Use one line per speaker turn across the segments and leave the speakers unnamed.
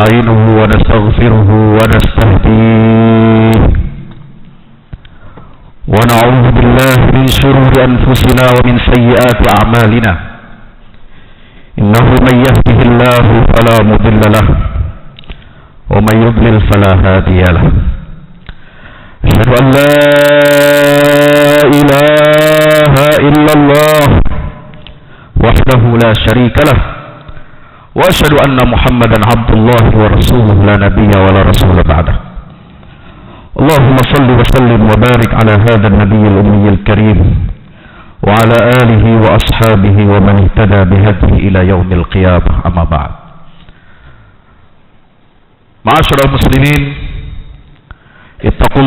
ونستعينه ونستغفره ونستهديه ونعوذ بالله من شرور أنفسنا ومن سيئات أعمالنا إنه من يهده الله فلا مضل له ومن يضلل فلا هادي له أشهد أن لا إله إلا الله وحده لا شريك له وأشهد أن محمدا عبد الله ورسوله لا نبي ولا رسول بعده اللهم صل وسلم وبارك على هذا النبي الأمي الكريم وعلى آله وأصحابه ومن اهتدى بهديه إلى يوم القيامة أما بعد معاشر المسلمين اتقوا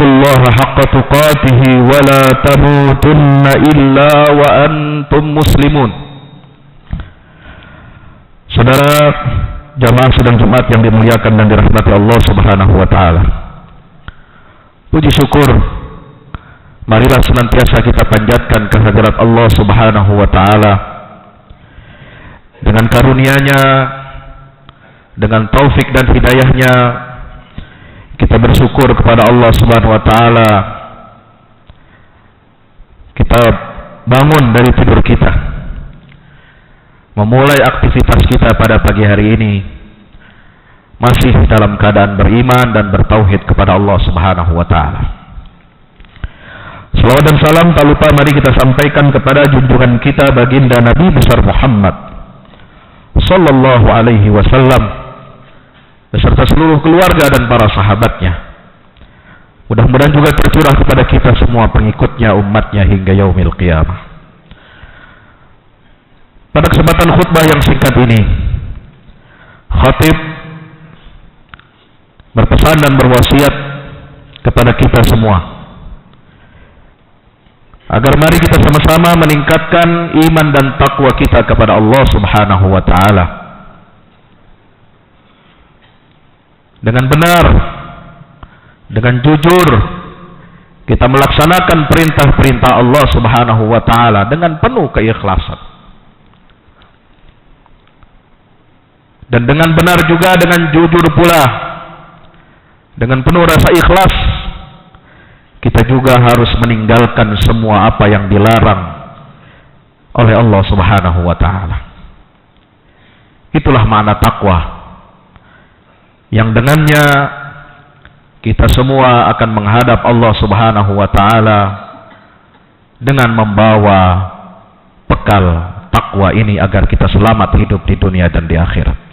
الله حق تقاته ولا تموتن إلا وأنتم مسلمون. Saudara jamaah sidang Jumat yang dimuliakan dan dirahmati Allah Subhanahu wa taala. Puji syukur marilah senantiasa kita panjatkan kehadirat Allah Subhanahu wa taala dengan karunia-Nya, dengan taufik dan hidayah-Nya. Kita bersyukur kepada Allah Subhanahu wa taala. Kita bangun dari tidur kita, memulai aktivitas kita pada pagi hari ini masih dalam keadaan beriman dan bertauhid kepada Allah Subhanahu wa taala. Salawat dan salam tak lupa mari kita sampaikan kepada junjungan kita baginda Nabi besar Muhammad sallallahu alaihi wasallam beserta seluruh keluarga dan para sahabatnya. Mudah-mudahan juga tercurah kepada kita semua pengikutnya, umatnya hingga yaumil qiyamah. Pada kesempatan khutbah yang singkat ini, khatib berpesan dan berwasiat kepada kita semua agar mari kita sama-sama meningkatkan iman dan takwa kita kepada Allah Subhanahu wa taala. Dengan benar, dengan jujur kita melaksanakan perintah-perintah Allah Subhanahu wa taala dengan penuh keikhlasan. Dan dengan benar juga dengan jujur pula, dengan penuh rasa ikhlas, kita juga harus meninggalkan semua apa yang dilarang oleh Allah Subhanahu wa taala. Itulah makna takwa, yang dengannya kita semua akan menghadap Allah Subhanahu wa taala dengan membawa bekal takwa ini agar kita selamat hidup di dunia dan di akhirat.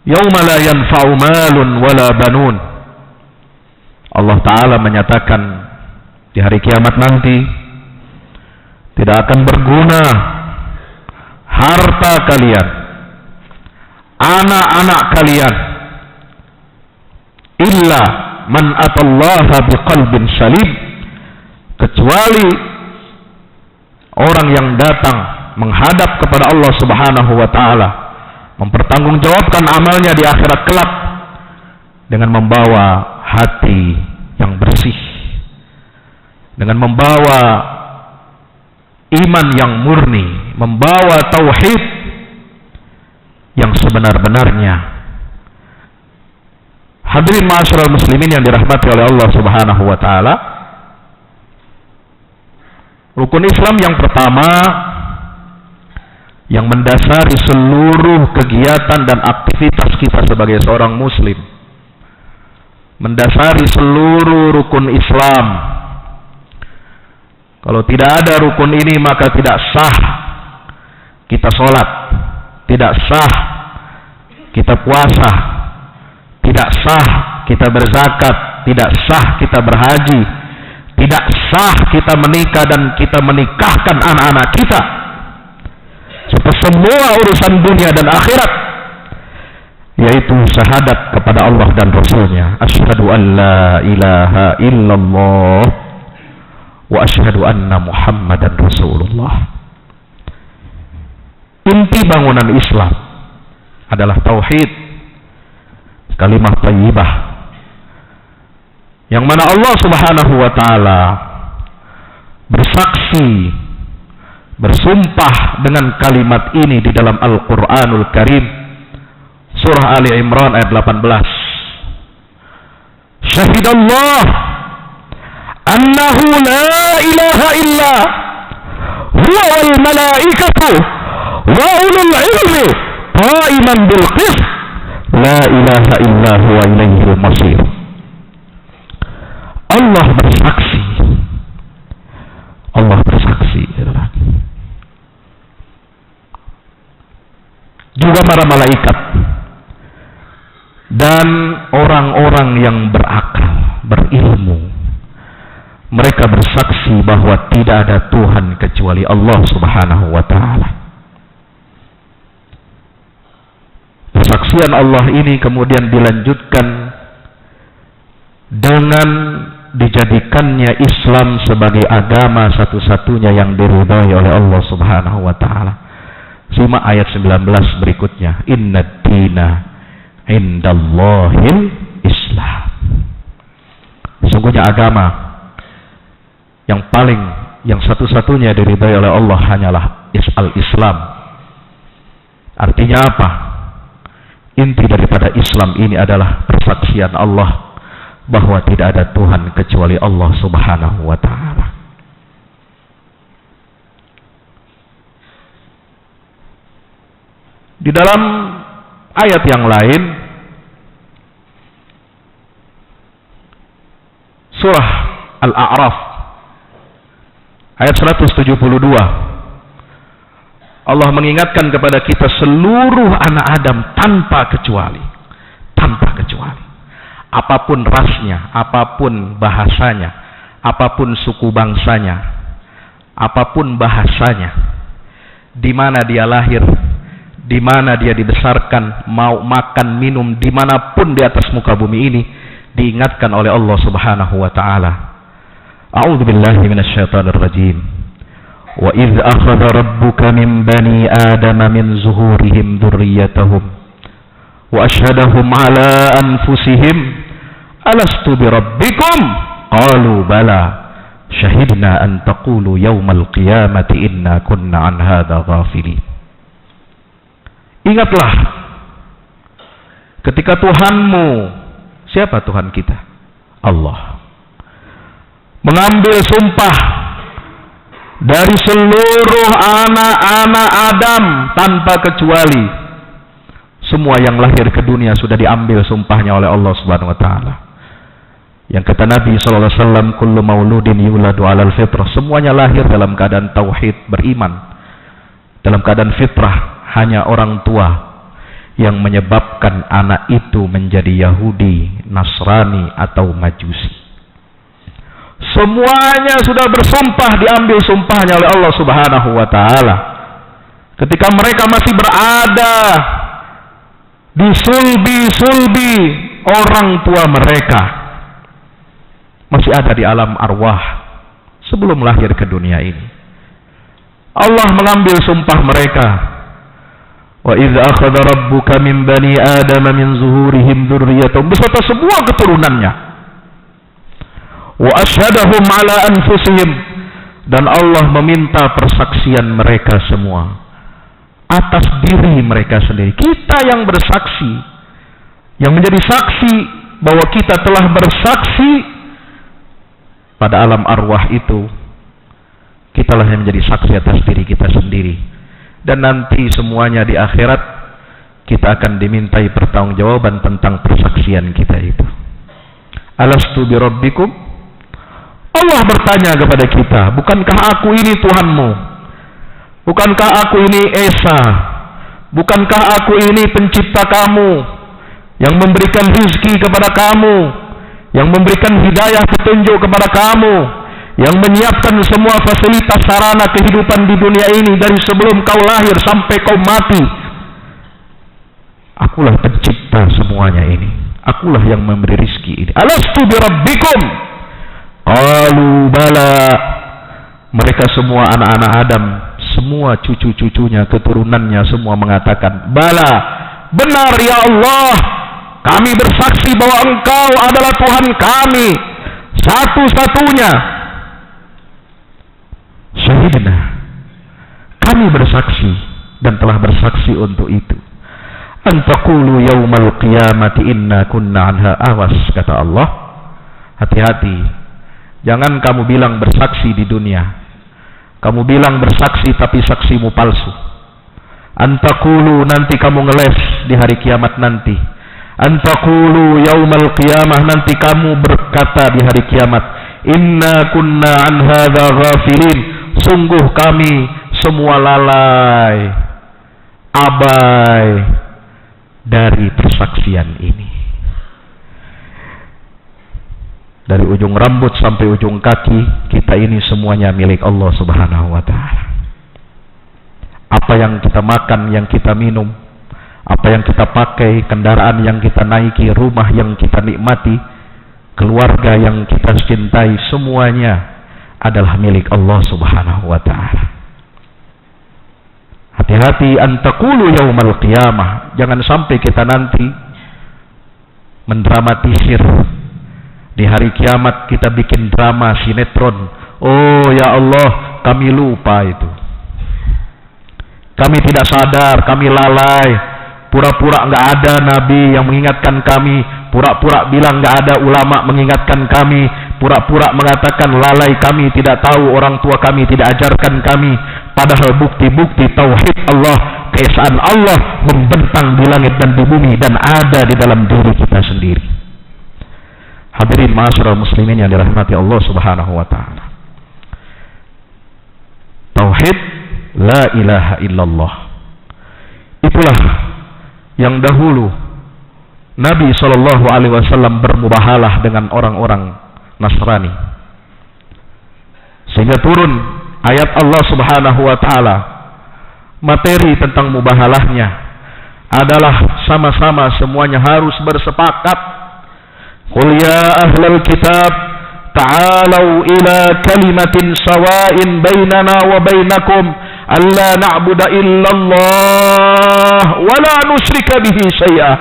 Yauma la yanfa'u malun wala banun. Allah taala menyatakan di hari kiamat nanti tidak akan berguna harta kalian, anak-anak kalian, illa man atallaha biqalbin salim, kecuali orang yang datang menghadap kepada Allah Subhanahu wa taala, mempertanggungjawabkan amalnya di akhirat kelak dengan membawa hati yang bersih, dengan membawa iman yang murni, membawa tauhid yang sebenar-benarnya. Hadirin ma'asyiral muslimin yang dirahmati oleh Allah Subhanahu wa taala, rukun Islam yang pertama yang mendasari seluruh kegiatan dan aktivitas kita sebagai seorang muslim, mendasari seluruh rukun Islam. Kalau tidak ada rukun ini maka tidak sah kita sholat, tidak sah kita puasa, tidak sah kita berzakat, tidak sah kita berhaji, tidak sah kita menikah dan kita menikahkan anak-anak kita. Serta semua urusan dunia dan akhirat, yaitu syahadat kepada Allah dan Rasulnya. Asyhadu an la ilaha illallah wa asyhadu anna Muhammadan Rasulullah. Inti bangunan Islam adalah tauhid, kalimah thayyibah, yang mana Allah Subhanahu wa taala bersaksi bersumpah dengan kalimat ini di dalam Al-Qur'anul Karim, surah Ali Imran ayat 18. Syahidallah annahu la ilaha illa huwa wal malaikatu wa ulul ilmi qa'iman bil qist la ilaha illa huwa ilaihil masir. Allah bersaksi, Allah bersaksi, juga para malaikat dan orang-orang yang berakal, berilmu, mereka bersaksi bahwa tidak ada Tuhan kecuali Allah Subhanahu wa ta'ala. Persaksian Allah ini kemudian dilanjutkan dengan dijadikannya Islam sebagai agama satu-satunya yang diridhai oleh Allah Subhanahu wa ta'ala. Simak ayat 19 berikutnya. Innad dina indallahil Islam. Sesungguhnya agama yang satu-satunya diridhai oleh Allah hanyalah al-Islam. Artinya apa? Inti daripada Islam ini adalah persaksian Allah bahwa tidak ada Tuhan kecuali Allah Subhanahu wa ta'ala. Di dalam ayat yang lain, surah Al-A'raf ayat 172, Allah mengingatkan kepada kita seluruh anak Adam tanpa kecuali, apapun rasnya, apapun bahasanya, apapun suku bangsanya, apapun bahasanya, di mana dia lahir, di mana dia dibesarkan, mau makan, minum, dimanapun di atas muka bumi ini, diingatkan oleh Allah Subhanahu wa ta'ala. A'udzu billahi minasyaitonir rajim. Wa idz akhadha rabbuka min bani adama min zuhurihim dzurriyyatahum wa asyhadahum ala anfusihim alastu bi rabbikum qalu bala syahidna an taqulu yaumal qiyamati inna kunna an hadza ghafilin. Ingatlah ketika Tuhanmu, siapa Tuhan kita? Allah, mengambil sumpah dari seluruh anak-anak Adam tanpa kecuali. Semua yang lahir ke dunia sudah diambil sumpahnya oleh Allah Subhanahu wa ta'ala. Yang kata Nabi SAW, kullu mauludin yuladu alal fitrah, semuanya lahir dalam keadaan tauhid, beriman, dalam keadaan fitrah. Hanya orang tua yang menyebabkan anak itu menjadi Yahudi, Nasrani, atau Majusi. Semuanya sudah bersumpah, diambil sumpahnya oleh Allah Subhanahu wa ta'ala. Ketika mereka masih berada di sulbi orang tua mereka, masih ada di alam arwah sebelum lahir ke dunia ini, Allah mengambil sumpah mereka. Wa idz akhadha rabbuka min bani adama min zuhurihim dzurriyyatahum, beserta semua keturunannya. Wa asyhadahum ala anfusihim, dan Allah meminta persaksian mereka semua atas diri mereka sendiri. Kita yang bersaksi, yang menjadi saksi bahwa kita telah bersaksi pada alam arwah itu, kitalah yang menjadi saksi atas diri kita sendiri. Dan nanti semuanya di akhirat kita akan dimintai pertanggungjawaban tentang persaksian kita itu. Alastu bi rabbikum? Allah bertanya kepada kita, bukankah aku ini Tuhanmu? Bukankah aku ini Esa? Bukankah aku ini pencipta kamu, yang memberikan rezeki kepada kamu, yang memberikan hidayah petunjuk kepada kamu, yang menyiapkan semua fasilitas sarana kehidupan di dunia ini dari sebelum kau lahir sampai kau mati? Akulah pencipta semuanya ini. Akulah yang memberi rizki ini. Alastu bi rabbikum? Qalu bala. Mereka semua anak-anak Adam, semua cucu-cucunya, keturunannya, semua mengatakan, bala, benar ya Allah, kami bersaksi bahwa Engkau adalah Tuhan kami, satu-satunya. Syahidna kami bersaksi dan telah bersaksi untuk itu. Antaqulu yaumal qiyamati inna kunna anha awas, kata Allah. Hati-hati, jangan kamu bilang bersaksi di dunia. Kamu bilang bersaksi tapi saksimu palsu. Antaqulu, nanti kamu ngeles di hari kiamat nanti. Antaqulu yaumal qiyamah, nanti kamu berkata di hari kiamat, inna kunna an hadza ghafilin, sungguh kami semua lalai, abai dari persaksian ini. Dari ujung rambut sampai ujung kaki, kita ini semuanya milik Allah Subhanahu wa ta'ala. Apa yang kita makan, yang kita minum, apa yang kita pakai, kendaraan yang kita naiki, rumah yang kita nikmati, keluarga yang kita cintai, semuanya adalah milik Allah Subhanahu wa ta'ala. Hati-hati, antaqulu yaumal qiyamah, jangan sampai kita nanti mendramatisir. Di hari kiamat kita bikin drama sinetron. Oh ya Allah, kami lupa itu. Kami tidak sadar, kami lalai. Pura-pura nggak ada nabi yang mengingatkan kami. Pura-pura bilang nggak ada ulama mengingatkan kami. Pura-pura mengatakan lalai kami, tidak tahu, orang tua kami tidak ajarkan kami. Padahal bukti-bukti tauhid Allah, keesaan Allah membentang di langit dan di bumi dan ada di dalam diri kita sendiri. Hadirin ma'asyiral muslimin yang dirahmati Allah Subhanahu wa ta'ala. Tauhid la ilaha illallah, itulah yang dahulu Nabi SAW bermubahalah dengan orang-orang Nasrani, sehingga turun ayat Allah Subhanahu wa ta'ala. Materi tentang mubahalahnya adalah sama-sama semuanya harus bersepakat. Qul ya ahlal kitab ta'alau ila kalimatin sawa'in bainana wa bainakum alla na'budu illallah wa la nusyrika bihi syai'a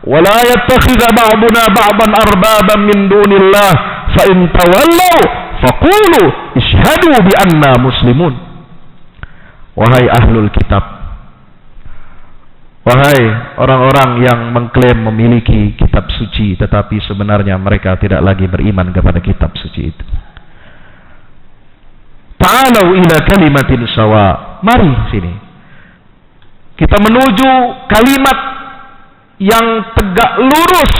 wa la yattakhidha ba'duna ba'dan arbaban min dunillah fa in tawallaw faqulu ishhadu bi anna muslimun. Wahai ahlul kitab, wahai orang-orang yang mengklaim memiliki kitab suci tetapi sebenarnya mereka tidak lagi beriman kepada kitab suci itu. Ta'alau ila kalimatin sawa, mari sini kita menuju kalimat yang tegak lurus,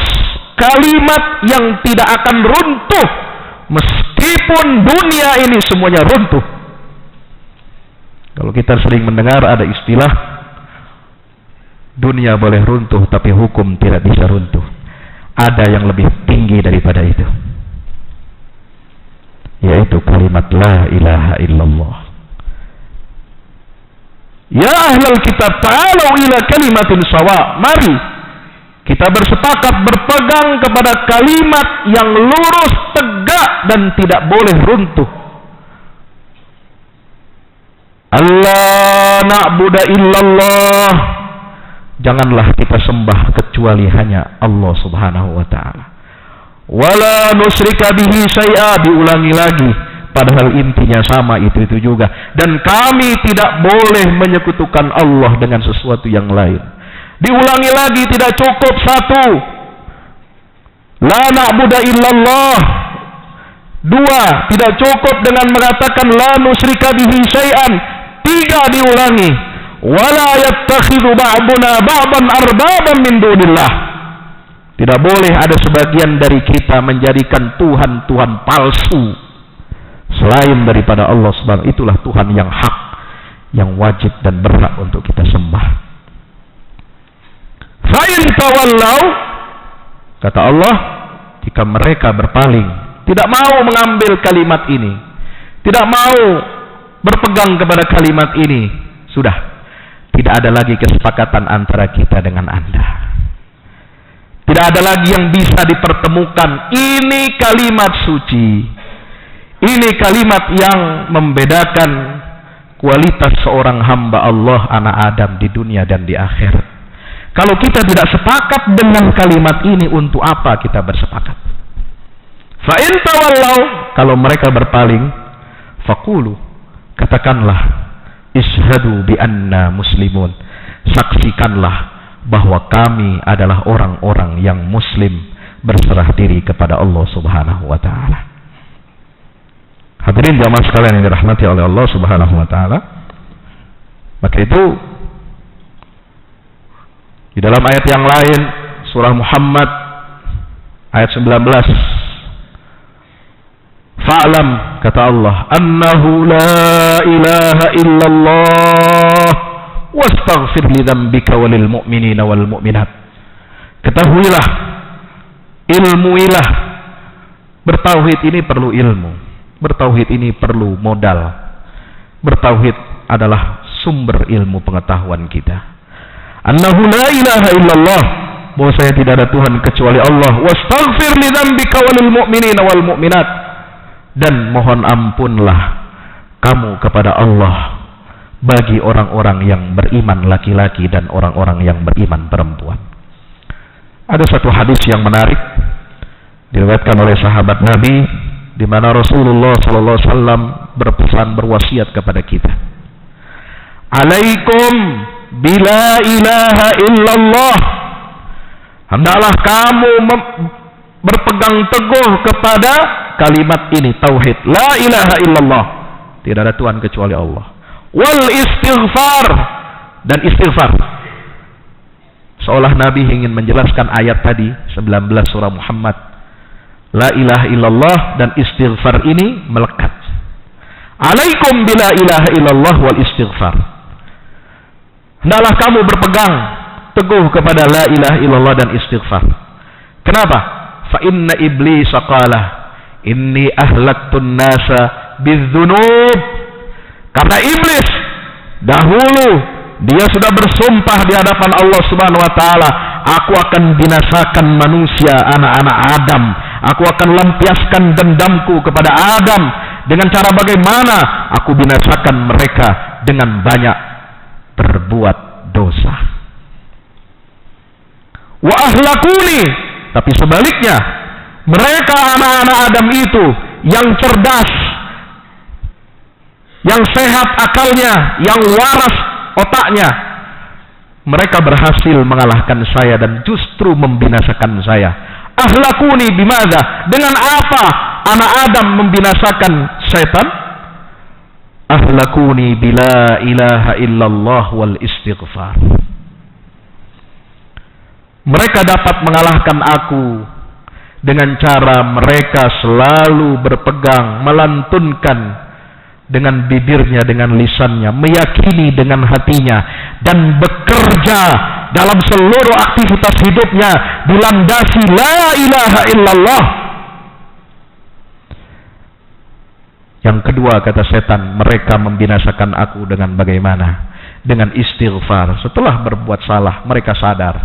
kalimat yang tidak akan runtuh meskipun dunia ini semuanya runtuh. Kalau kita sering mendengar ada istilah dunia boleh runtuh tapi hukum tidak bisa runtuh. Ada yang lebih tinggi daripada itu, yaitu kalimat la ilaha illallah. Ya ahlal kitab ta'alau ila kalimatin sawa, mari kita bersepakat berpegang kepada kalimat yang lurus, tegak dan tidak boleh runtuh. Allah na'budu illallah, janganlah kita sembah kecuali hanya Allah Subhanahu wa ta'ala. Wala nusyrika bihi syai'a, diulangi lagi, padahal intinya sama, itu juga. Dan kami tidak boleh menyekutukan Allah dengan sesuatu yang lain. Diulangi lagi, tidak cukup satu, la na'budu illallah. Dua, tidak cukup dengan mengatakan la nusyrika bihi syai'an. Tiga, diulangi, wala yattakhidhu ba'duna ba'dan arbaban min dunillah. Tidak boleh ada sebagian dari kita menjadikan Tuhan-Tuhan palsu selain daripada Allah Subhanahu. Itulah Tuhan yang hak, yang wajib dan berhak untuk kita sembah. Fa in tawallau, kata Allah, jika mereka berpaling, tidak mau mengambil kalimat ini, tidak mau berpegang kepada kalimat ini, sudah tidak ada lagi kesepakatan antara kita dengan Anda. Tidak ada lagi yang bisa dipertemukan. Ini kalimat suci. Ini kalimat yang membedakan kualitas seorang hamba Allah, anak Adam, di dunia dan di akhirat. Kalau kita tidak sepakat dengan kalimat ini, untuk apa kita bersepakat? Fa in tawallau, kalau mereka berpaling, faqulu, katakanlah, Ishhadu bi anna muslimun. Saksikanlah bahwa kami adalah orang-orang yang muslim, berserah diri kepada Allah Subhanahu wa taala. Hadirin jamaah sekalian yang dirahmati oleh Allah Subhanahu wa taala. Maka itu di dalam ayat yang lain surah Muhammad ayat 19, fa'lam, kata Allah, annahu la ilaha illallah wastaghfir li dzambika walil mu'minina wal mu'minat. Ketahuilah, ilmuilah, bertauhid ini perlu ilmu, bertauhid ini perlu modal, bertauhid adalah sumber ilmu pengetahuan kita. Annahu la ilaha illallah, bahwa saya tidak ada Tuhan kecuali Allah. Wastaghfir li dzambika walil mu'minina wal mu'minat, dan mohon ampunlah kamu kepada Allah bagi orang-orang yang beriman laki-laki dan orang-orang yang beriman perempuan. Ada satu hadis yang menarik diriwayatkan oleh sahabat Nabi, di mana Rasulullah sallallahu alaihi wasallam berpesan, berwasiat kepada kita, alaikum bila ilaha illallah, hendaklah kamu berpegang teguh kepada kalimat ini, tauhid, la ilaha illallah, tidak ada Tuhan kecuali Allah, wal istighfar, dan istighfar. Seolah Nabi ingin menjelaskan ayat tadi 19 surah Muhammad, la ilaha illallah dan istighfar ini melekat. Alaikum bila ilaha illallah wal istighfar, hendaklah kamu berpegang teguh kepada la ilaha illallah dan istighfar. Kenapa? Fa inna iblis qala inni ahlaktun nasa bidzunub. Karena iblis dahulu dia sudah bersumpah di hadapan Allah Subhanahu wa taala, aku akan binasakan manusia, anak-anak Adam, aku akan lampiaskan dendamku kepada Adam dengan cara bagaimana? Aku binasakan mereka dengan banyak berbuat dosa. Wa ahlakuni, tapi sebaliknya, mereka anak-anak Adam itu yang cerdas, yang sehat akalnya, yang waras otaknya, mereka berhasil mengalahkan saya dan justru membinasakan saya. Ahlakuni bimadza? Dengan apa anak Adam membinasakan setan? Ahlakuni bila ilaha illallah wal istighfar. Mereka dapat mengalahkan aku dengan cara mereka selalu berpegang, melantunkan dengan bibirnya, dengan lisannya, meyakini dengan hatinya, dan bekerja dalam seluruh aktivitas hidupnya dilandasi la ilaha illallah. Yang kedua, kata setan, mereka membinasakan aku dengan bagaimana? Dengan istighfar. Setelah berbuat salah, mereka sadar,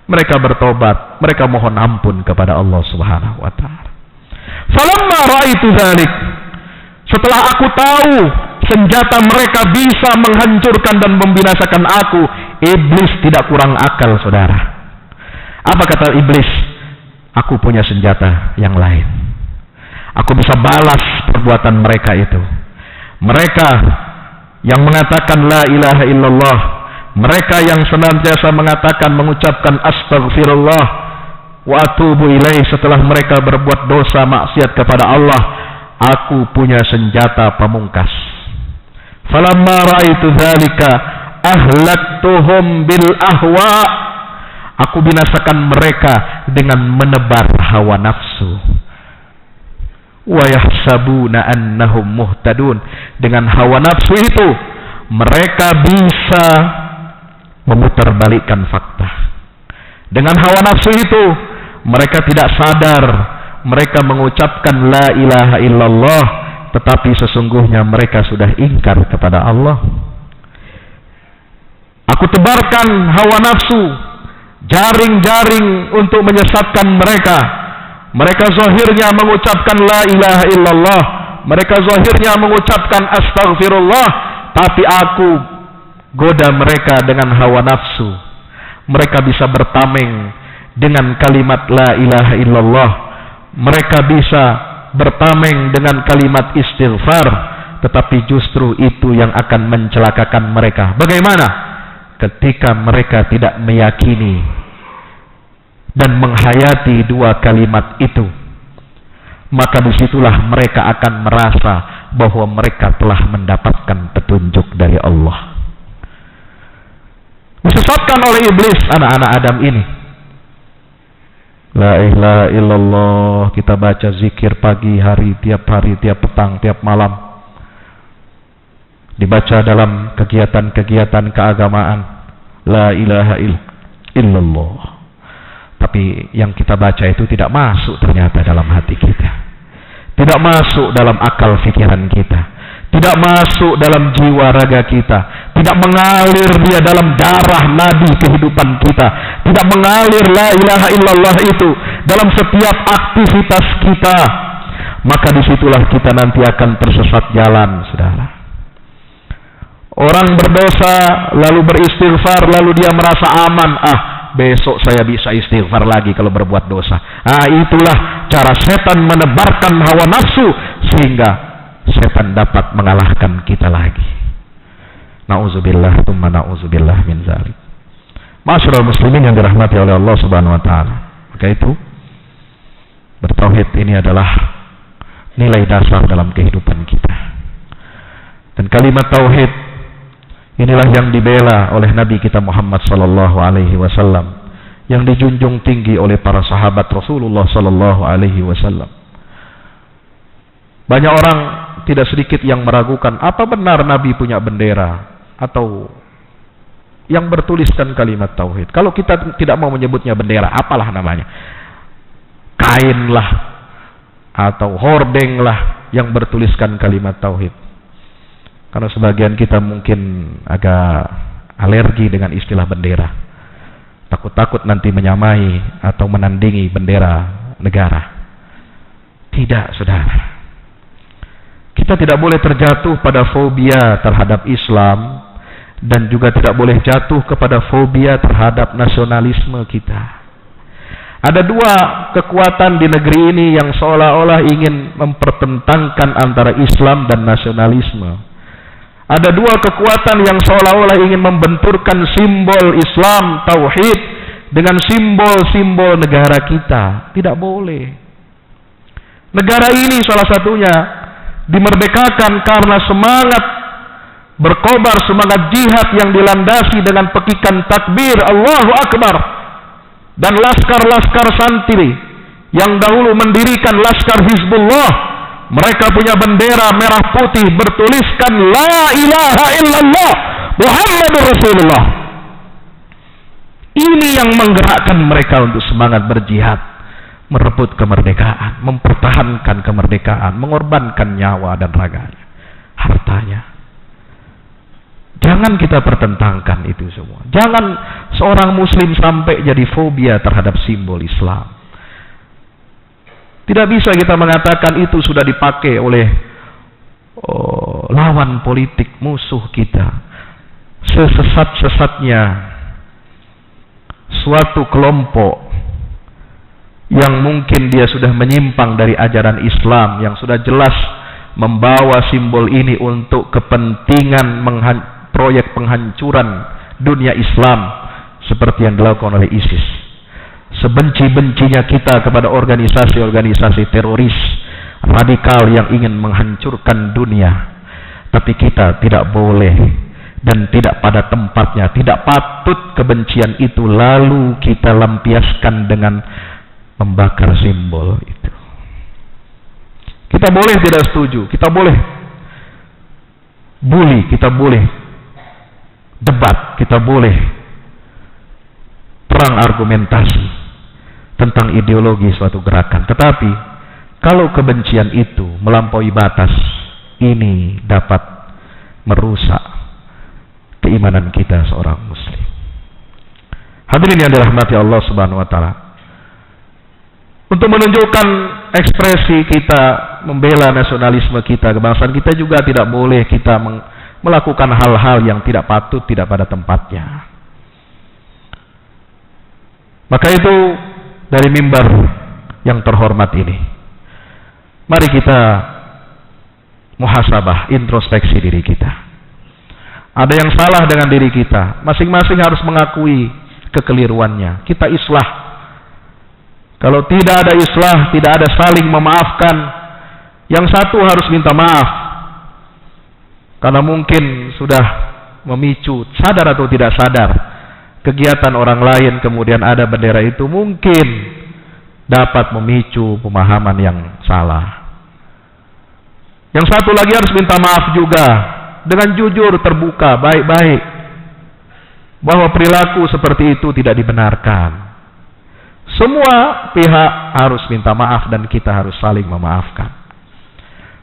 mereka bertobat, mereka mohon ampun kepada Allah Subhanahu wa taala. Falamma ra'aitu dzalik, setelah aku tahu senjata mereka bisa menghancurkan dan membinasakan aku, iblis tidak kurang akal, saudara. Apa kata iblis? Aku punya senjata yang lain. Aku bisa balas perbuatan mereka itu. Mereka yang mengatakan la ilaha illallah, mereka yang senantiasa mengatakan, mengucapkan astaghfirullah wa atubu ilaih setelah mereka berbuat dosa maksiat kepada Allah, aku punya senjata pamungkas. Falamma ra'aitu dzalika ahlaktuhum bil ahwa, aku binasakan mereka dengan menebar hawa nafsu. Wa yahsabuna annahum muhtadun, dengan hawa nafsu itu mereka bisa memutarbalikkan fakta. Dengan hawa nafsu itu mereka tidak sadar mereka mengucapkan la ilaha illallah, tetapi sesungguhnya mereka sudah ingkar kepada Allah. Aku tebarkan hawa nafsu, jaring-jaring untuk menyesatkan mereka. Mereka zahirnya mengucapkan la ilaha illallah, mereka zahirnya mengucapkan astaghfirullah, tapi aku goda mereka dengan hawa nafsu. Mereka bisa bertameng dengan kalimat la ilaha illallah, mereka bisa bertameng dengan kalimat istighfar, tetapi justru itu yang akan mencelakakan mereka. Bagaimana? Ketika mereka tidak meyakini dan menghayati dua kalimat itu, maka disitulah mereka akan merasa bahwa mereka telah mendapatkan petunjuk dari Allah. Disesatkan oleh iblis anak-anak Adam ini. La ilaha illallah, kita baca zikir pagi hari, tiap petang, tiap malam. Dibaca dalam kegiatan-kegiatan keagamaan. La ilaha illallah. Tapi yang kita baca itu tidak masuk ternyata dalam hati kita. Tidak masuk dalam akal pikiran kita. Tidak masuk dalam jiwa raga kita. Tidak mengalir dia dalam darah nadi kehidupan kita. Tidak mengalir la ilaha illallah itu dalam setiap aktivitas kita. Maka disitulah kita nanti akan tersesat jalan, saudara. Orang berdosa lalu beristighfar, lalu dia merasa aman. Besok saya bisa istighfar lagi kalau berbuat dosa. Itulah cara setan menebarkan hawa nafsu sehingga setan dapat mengalahkan kita lagi. Nauzubillah tsumma nauzubillah min dzalik. Ma'asyiral muslimin yang dirahmati oleh Allah Subhanahu wa taala. Maka itu bertauhid ini adalah nilai dasar dalam kehidupan kita. Dan kalimat tauhid inilah yang dibela oleh Nabi kita Muhammad sallallahu alaihi wasallam, yang dijunjung tinggi oleh para sahabat Rasulullah sallallahu alaihi wasallam. Banyak orang, tidak sedikit yang meragukan apa benar Nabi punya bendera atau yang bertuliskan kalimat tauhid. Kalau kita tidak mau menyebutnya bendera, apalah namanya? Kain lah atau hordeng lah yang bertuliskan kalimat tauhid. Karena sebagian kita mungkin agak alergi dengan istilah bendera. Takut-takut nanti menyamai atau menandingi bendera negara. Tidak, saudara. Kita tidak boleh terjatuh pada fobia terhadap Islam dan juga tidak boleh jatuh kepada fobia terhadap nasionalisme kita. Ada dua kekuatan di negeri ini yang seolah-olah ingin mempertentangkan antara Islam dan nasionalisme. Ada dua kekuatan yang seolah-olah ingin membenturkan simbol Islam, tauhid, dengan simbol-simbol negara kita. Tidak boleh. Negara ini salah satunya dimerdekakan karena semangat berkobar, semangat jihad yang dilandasi dengan pekikan takbir Allahu Akbar, dan laskar-laskar santri yang dahulu mendirikan laskar Hizbullah. Mereka punya bendera merah putih bertuliskan la ilaha illallah Muhammadur Rasulullah. Ini yang menggerakkan mereka untuk semangat berjihad, merebut kemerdekaan, mempertahankan kemerdekaan, mengorbankan nyawa dan raganya, hartanya. Jangan kita pertentangkan itu semua. Jangan seorang muslim sampai jadi fobia terhadap simbol Islam. Tidak bisa kita mengatakan itu sudah dipakai oleh lawan politik musuh kita. Sesesat-sesatnya suatu kelompok yang mungkin dia sudah menyimpang dari ajaran Islam, yang sudah jelas membawa simbol ini untuk kepentingan proyek penghancuran dunia Islam seperti yang dilakukan oleh ISIS. Sebenci-bencinya kita kepada organisasi-organisasi teroris radikal yang ingin menghancurkan dunia, tapi kita tidak boleh dan tidak pada tempatnya, tidak patut kebencian itu lalu kita lampiaskan dengan membakar simbol itu. Kita boleh tidak setuju, kita boleh bully, kita boleh debat, kita boleh perang argumentasi tentang ideologi suatu gerakan. Tetapi kalau kebencian itu melampaui batas, ini dapat merusak keimanan kita seorang muslim. Hadirin yang dirahmati Allah Subhanahu wa taala. Untuk menunjukkan ekspresi kita membela nasionalisme kita, kebangsaan kita, juga tidak boleh kita melakukan hal-hal yang tidak patut, tidak pada tempatnya. Maka itu dari mimbar yang terhormat ini, mari kita muhasabah, introspeksi diri kita. Ada yang salah dengan diri kita, masing-masing harus mengakui kekeliruannya. Kita islah. Kalau tidak ada islah, tidak ada saling memaafkan, yang satu harus minta maaf karena mungkin sudah memicu, sadar atau tidak sadar, kegiatan orang lain, kemudian ada bendera itu mungkin dapat memicu pemahaman yang salah. Yang satu lagi harus minta maaf juga dengan jujur, terbuka, baik-baik, bahwa perilaku seperti itu tidak dibenarkan. Semua pihak harus minta maaf dan kita harus saling memaafkan.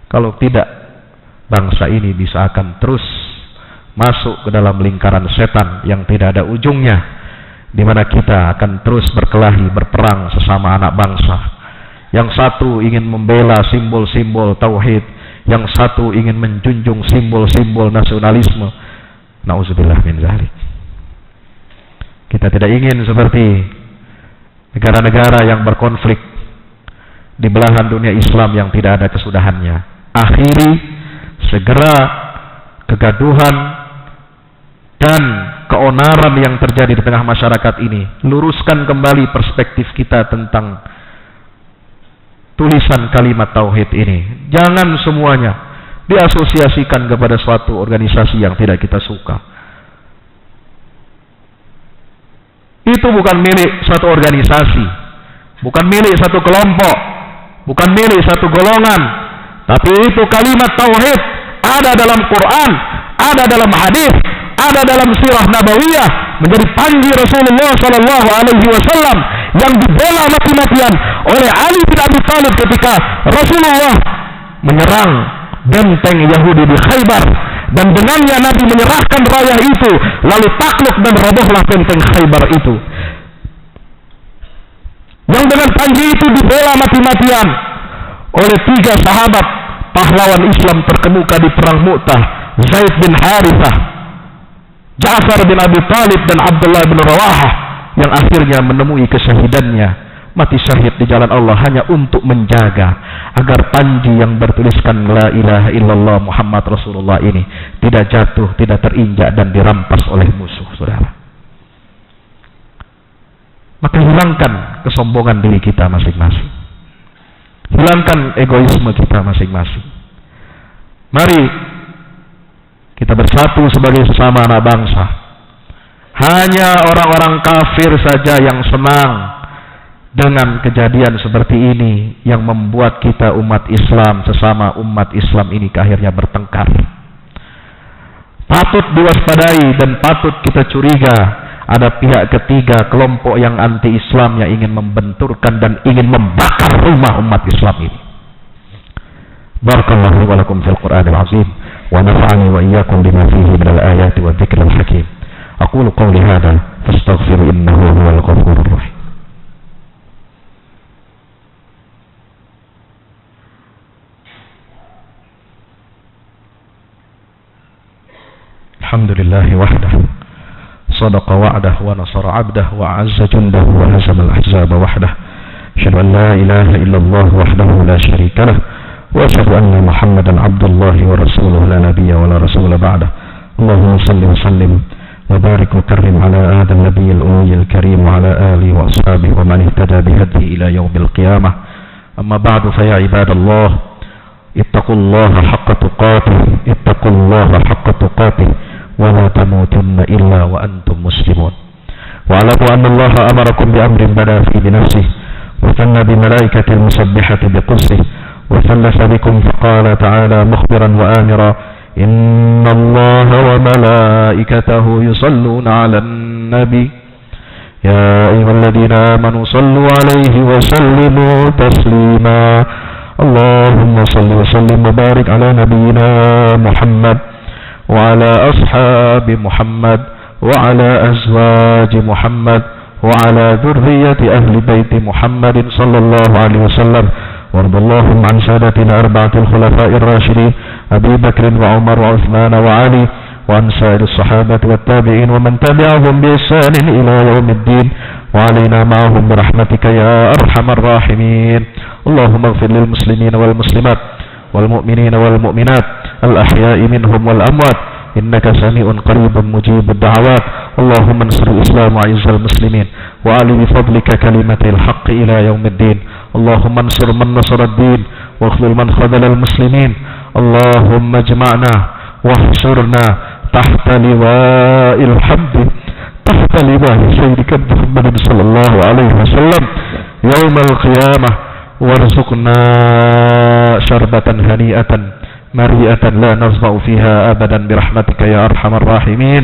Kalau tidak, bangsa ini bisa akan terus masuk ke dalam lingkaran setan yang tidak ada ujungnya, di mana kita akan terus berkelahi, berperang sesama anak bangsa. Yang satu ingin membela simbol-simbol tauhid, yang satu ingin menjunjung simbol-simbol nasionalisme. Nauzubillah min dzalik. Kita tidak ingin seperti negara-negara yang berkonflik di belahan dunia Islam yang tidak ada kesudahannya. Akhiri segera kegaduhan dan keonaran yang terjadi di tengah masyarakat ini. Luruskan kembali perspektif kita tentang tulisan kalimat tauhid ini. Jangan semuanya diasosiasikan kepada suatu organisasi yang tidak kita suka. Itu bukan milik satu organisasi, bukan milik satu kelompok, bukan milik satu golongan, tapi itu kalimat tauhid ada dalam Quran, ada dalam hadis, ada dalam sirah nabawiyah, menjadi panji Rasulullah sallallahu alaihi wasallam yang dibela mati-matian oleh Ali bin Abi Thalib ketika Rasulullah menyerang benteng Yahudi di Khaybar, dan dengannya Nabi menyerahkan raya itu, lalu takluk dan robohlah benteng Khaybar itu. Yang dengan panji itu dibela mati-matian oleh 3 sahabat pahlawan Islam terkemuka di perang Mu'tah, Zaid bin Harithah, Ja'far bin Abi Thalib, dan Abdullah bin Rawahah, yang akhirnya menemui kesyahidannya, mati syahid di jalan Allah hanya untuk menjaga agar panji yang bertuliskan la ilaha illallah Muhammad Rasulullah ini tidak jatuh, tidak terinjak dan dirampas oleh musuh, saudara. Maka hilangkan kesombongan diri kita masing-masing, hilangkan egoisme kita masing-masing. Mari kita bersatu sebagai sesama anak bangsa. Hanya orang-orang kafir saja yang senang dengan kejadian seperti ini, yang membuat kita umat Islam, sesama umat Islam ini akhirnya bertengkar. Patut diwaspadai dan patut kita curiga ada pihak ketiga, kelompok yang anti-Islam yang ingin membenturkan dan ingin membakar rumah umat Islam ini. Barakallahu wa lakum fil Qur'anil azim wa nafa'ani wa iyyakum bima fihi minal ayati wa dzikril hakim. Aqulu qawli hadha fastaghfiru innahu huwal ghafurur rahim. Alhamdulillahi wahdah, sadaqa wa'dah wa nasara 'abdah wa 'azza jundahu wa hazama al-ahzaba wahdah. Asyhadu an la ilaha illallah wahdahu la syarika lah wa asyhadu anna Muhammadan 'abdullahi wa rasuluhu la nabiyya wa la rasula ba'dah. Allahumma shalli wa sallim wa barik wa karrim ala hadha an-nabiy al-ummi al-karim wa ala alihi wa ashabihi wa man ihtada bi hadihi ila yaumil qiyamah. Amma ba'du, fa ya ibadallah, ittaqullaha haqqa tuqatih, ittaqullaha haqqa tuqatih wa la tamutunna illa wa antum muslimun. Wa alamu anna Allah amarakum bi amrin bada fi nafsihi wa thanna bi malaikatil musabbihati bi qudsihi wa thalatha bikum faqala ta'ala mukhbiran wa amira inna Allah wa malaikatahu yusalluna 'alan nabi ya ayyuhalladhina amanu sallu 'alaihi wa sallimu taslima. Allahumma salli wa sallim wa barik ala nabiyyina Muhammad wa ala ashabi Muhammad wa ala azwaji Muhammad wa ala dhurriyyati ahli baiti Muhammadin sallallahu alaihi wasallam. Wardallahum an sadatina arba'atil khulafa'ir rasyidin Abi Bakr wa Umar wa Uthman wa Ali wa an sa'ir sahabati wat tabi'in wa man tabi'ahum bi ihsanin ila yaumiddin wa alaina ma'ahum bi rahmatika ya arhamar rahimin. Allahumma ighfir lil muslimin wal muslimat والمؤمنين والمؤمنات الأحياء منهم والأموات إنك سميع قريب مجيب الدعوات. اللهم انصر الإسلام وعز المسلمين وأعل بفضلك كلمة الحق إلى يوم الدين. اللهم انصر من نصر الدين واخذل من خذل المسلمين. اللهم اجمعنا واحشرنا تحت لواء الحمد، تحت لواء سيدك محمد صلى الله عليه وسلم يوم القيامة، وارزقنا شربة هنيئة مريئة لا نظمأ فيها أبدا برحمتك يا أرحم الراحمين.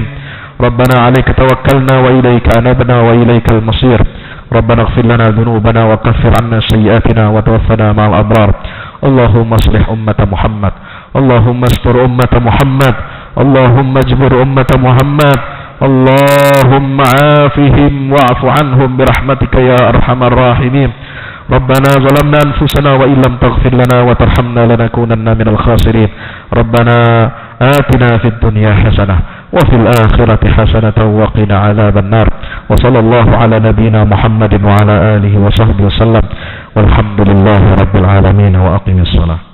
ربنا عليك توكلنا وإليك أنبنا وإليك المصير. ربنا اغفر لنا ذنوبنا وكفر عنا سيئاتنا وتوفنا مع الأبرار. اللهم اصلح أمة محمد، اللهم استر أمة محمد، اللهم اجبر أمة محمد، اللهم عافهم واعف عنهم برحمتك يا أرحم الراحمين. ربنا ظلمنا أنفسنا وإن لم تغفر لنا وترحمنا لنكونن من الخاسرين. ربنا آتنا في الدنيا حسنة وفي الآخرة حسنة وقنا عذاب النار. وصلى الله على نبينا محمد وعلى آله وصحبه وسلم، والحمد لله رب العالمين، وأقم الصلاة.